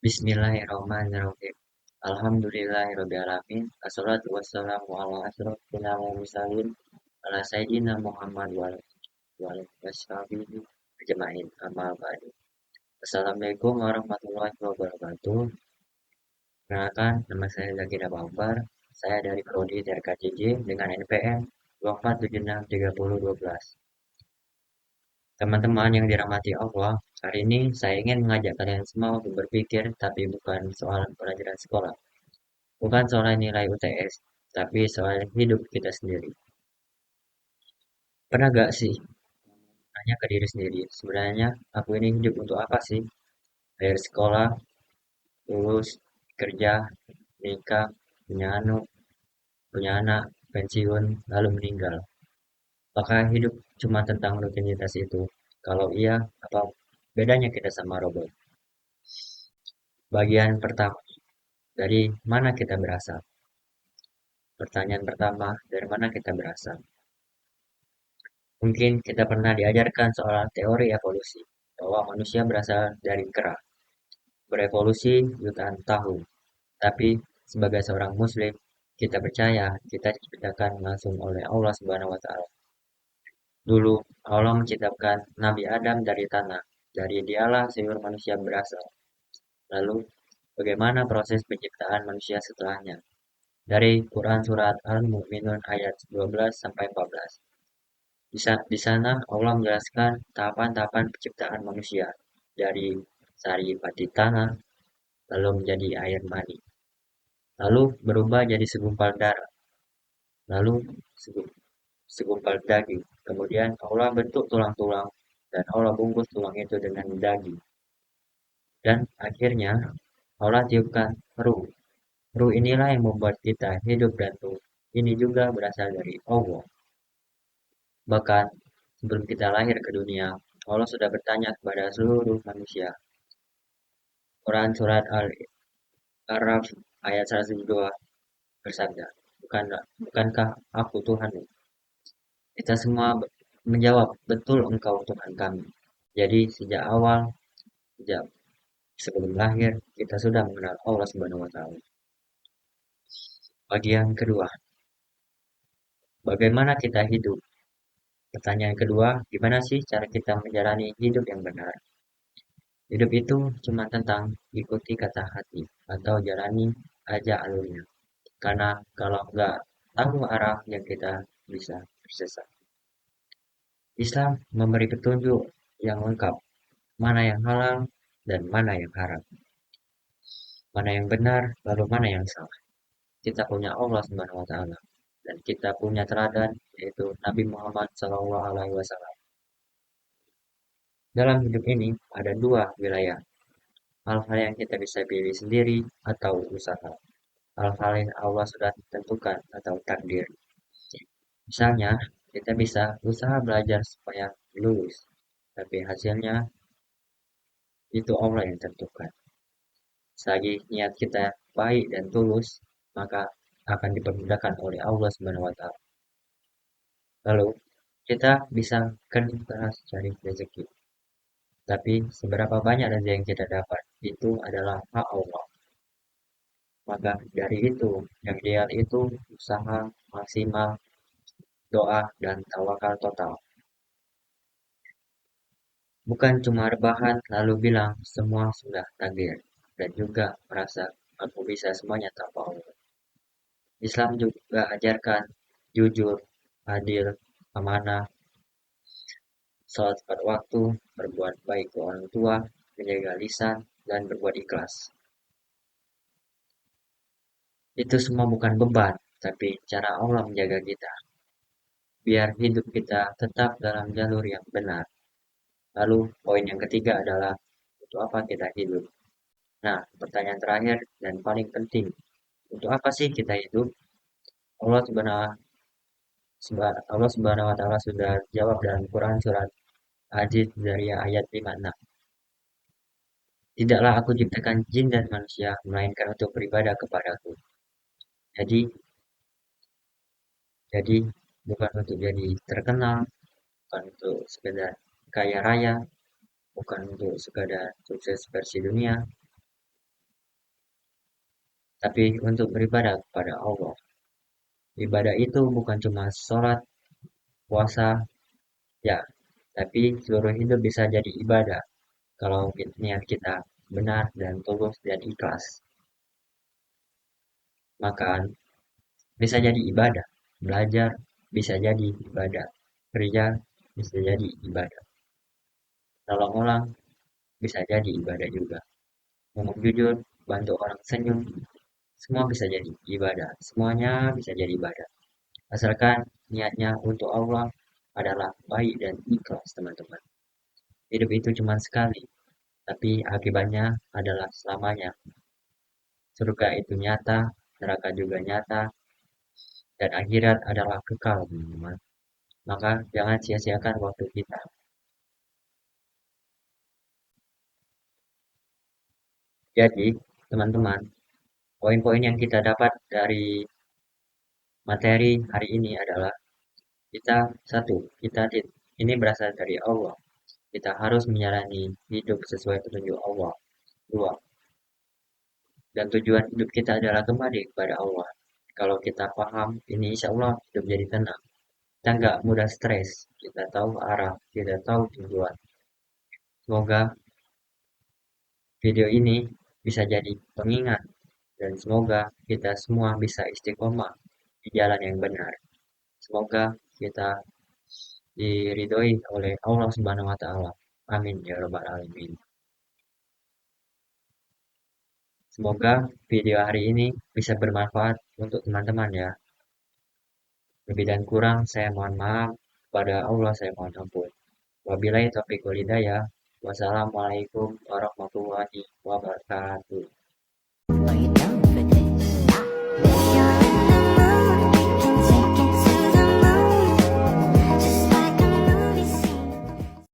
Bismillahirrahmanirrahim. Alhamdulillahirrahmanirrahim. Assalatu wassalamu ala asrofil mursalin ala sayyidina Muhammad wa ala washabihi ajma'in amma ba'du. Assalamualaikum warahmatullahi wabarakatuh. Perkenalkan, nama saya Zakir Bangbar. Saya dari Prodi TRKJJ dengan NPM 24763012. Teman-teman yang dirahmati Allah, hari ini saya ingin mengajak kalian semua untuk berpikir, tapi bukan soal pelajaran sekolah. Bukan soal nilai UTS, tapi soal hidup kita sendiri. Pernah gak sih tanya ke diri sendiri, sebenarnya aku ini hidup untuk apa sih? Bayar sekolah, lulus, kerja, nikah, punya anak, pensiun, lalu meninggal. Apakah hidup cuma tentang rutinitas itu? Kalau iya, apa bedanya kita sama robot? Bagian pertama, dari mana kita berasal? Pertanyaan pertama, dari mana kita berasal? Mungkin kita pernah diajarkan soal teori evolusi, bahwa manusia berasal dari kera, berevolusi jutaan tahun. Tapi sebagai seorang muslim, kita percaya kita diciptakan langsung oleh Allah Subhanahu wa taala. Dulu Allah menciptakan Nabi Adam dari tanah. Dari dialah seluruh manusia berasal. Lalu bagaimana proses penciptaan manusia setelahnya? Dari Quran surat Al-Mu'minun ayat 12 sampai 14. Di sana Allah menjelaskan tahapan-tahapan penciptaan manusia dari sari pati tanah, lalu menjadi air mani, lalu berubah jadi segumpal darah, lalu segumpal daging. Kemudian Allah bentuk tulang-tulang dan Allah bungkus tulang itu dengan daging. Dan akhirnya Allah tiupkan ruh. Ruh inilah yang membuat kita hidup dan ruh ini juga berasal dari Allah. Bahkan sebelum kita lahir ke dunia, Allah sudah bertanya kepada seluruh manusia. Quran surat Al-A'raf ayat 102 bersabda, bukankah aku Tuhanmu? Kita semua menjawab, betul engkau Tuhan kami. Jadi sejak awal, sejak sebelum lahir, kita sudah mengenal Allah Subhanahu wa taala. Bagian kedua, bagaimana kita hidup? Pertanyaan kedua, gimana sih cara kita menjalani hidup yang benar? Hidup itu cuma tentang ikuti kata hati atau jalani aja alurnya. Karena kalau nggak tahu arah yang kita bisa tersesat. Islam memberi petunjuk yang lengkap, mana yang halal dan mana yang haram, mana yang benar, lalu mana yang salah. Kita punya Allah Subhanahu wa taala dan kita punya teladan yaitu Nabi Muhammad SAW. Dalam hidup ini ada dua wilayah, hal-hal yang kita bisa pilih sendiri atau usaha. Hal-hal yang Allah sudah tentukan atau takdir. Misalnya, kita bisa usaha belajar supaya lulus, tapi hasilnya itu Allah yang tentukan. Selagi niat kita baik dan tulus, maka akan dipermudahkan oleh Allah Subhanahu wa taala. Lalu, kita bisa kerja keras cari rezeki. Tapi seberapa banyak rezeki yang kita dapat, itu adalah hak Allah. Maka dari itu, yang ideal itu usaha maksimal, doa, dan tawakal total. Bukan cuma rebahan lalu bilang semua sudah takdir dan juga merasa aku bisa semuanya tanpa Allah. Islam juga ajarkan jujur, adil, amanah, sholat tepat waktu, berbuat baik ke orang tua, menjaga lisan, dan berbuat ikhlas. Itu semua bukan beban, tapi cara Allah menjaga kita, biar hidup kita tetap dalam jalur yang benar. Lalu poin yang ketiga adalah untuk apa kita hidup? Nah, pertanyaan terakhir dan paling penting, untuk apa sih kita hidup? Allah Subhanahu Allah Subhanahu wa taala sudah jawab dalam Quran surat Hadid dari ayat 56. Tidaklah aku ciptakan jin dan manusia melainkan untuk beribadah kepadaku. Jadi jadi bukan untuk jadi terkenal, bukan untuk sekedar kaya raya, bukan untuk sekadar sukses versi dunia, tapi untuk beribadah kepada Allah. Ibadah itu bukan cuma sholat, puasa, ya, tapi seluruh hidup bisa jadi ibadah kalau niat kita benar dan tulus dan ikhlas. Makan bisa jadi ibadah, belajar bisa jadi ibadah, kerja bisa jadi ibadah, nolong orang bisa jadi ibadah juga. Ngomong jujur, bantu orang senyum, semua bisa jadi ibadah. Semuanya bisa jadi ibadah. Asalkan niatnya untuk Allah adalah baik dan ikhlas, teman-teman. Hidup itu cuma sekali, tapi akibatnya adalah selamanya. Surga itu nyata, neraka juga nyata, dan akhirat adalah kekal, teman-teman. Maka jangan sia-siakan waktu kita. Jadi, teman-teman, poin-poin yang kita dapat dari materi hari ini adalah kita satu, ini berasal dari Allah. Kita harus menjalani hidup sesuai petunjuk Allah. Dua, dan tujuan hidup kita adalah kembali kepada Allah. Kalau kita paham, ini insya Allah hidup jadi tenang. Kita nggak mudah stres. Kita tahu arah, kita tahu tujuan. Semoga video ini bisa jadi pengingat dan semoga kita semua bisa istiqomah di jalan yang benar. Semoga kita diridhoi oleh Allah Subhanahu wa taala. Amin ya rabbal alamin. Semoga video hari ini bisa bermanfaat untuk teman-teman ya. Lebih dan kurang saya mohon maaf. Pada Allah saya mohon ampun. Wabillahi taufiq wal hidayah. Wassalamualaikum warahmatullahi wabarakatuh.